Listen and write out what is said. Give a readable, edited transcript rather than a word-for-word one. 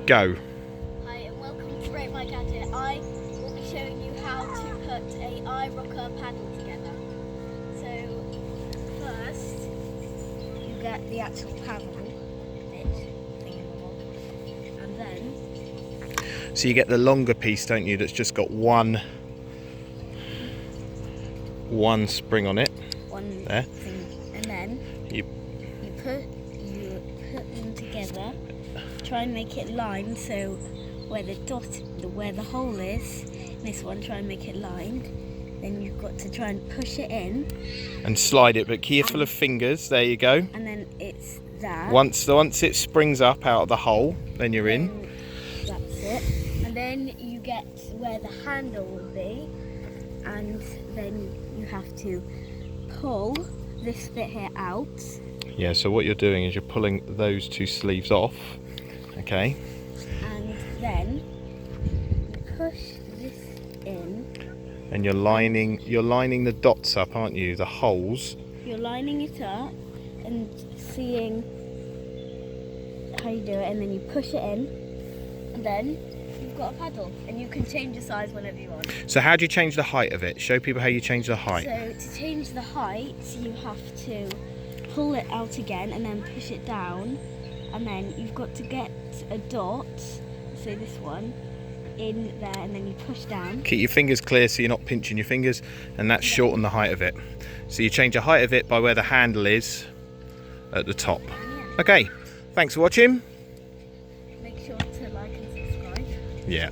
Go. Hi and welcome to Rate My Gadget. I will be showing you how to put a Irocker paddle together. So first you get the actual paddle bit and then So you get the longer piece, don't you, that's just got one spring on it. one there. thing, and then You put them together. Try and make it lined, so where the hole is, this one, try and make it lined. Then you've got to try and push it in and slide it, but careful of fingers. There you go. and then it's that. Once it springs up out of the hole, then you're in. That's it. And then you get where the handle will be, and then you have to pull this bit here out. Yeah, so what you're doing is you're pulling those two sleeves off. Okay. And then you push this in. And you're lining the dots up, aren't you? The holes. You're lining it up and seeing how you do it, and then you push it in, and then you've got a paddle, and you can change the size whenever you want. So how do you change the height of it? Show people how you change the height. So to change the height, you have to pull it out again and then push it down, and then you've got to get a dot, say this one, in there, and then you push down. Keep your fingers clear so you're not pinching your fingers, and that's shorten the height of it. So you change the height of it by where the handle is at the top. Yeah. Okay, thanks for watching. Make sure to like and subscribe. Yeah.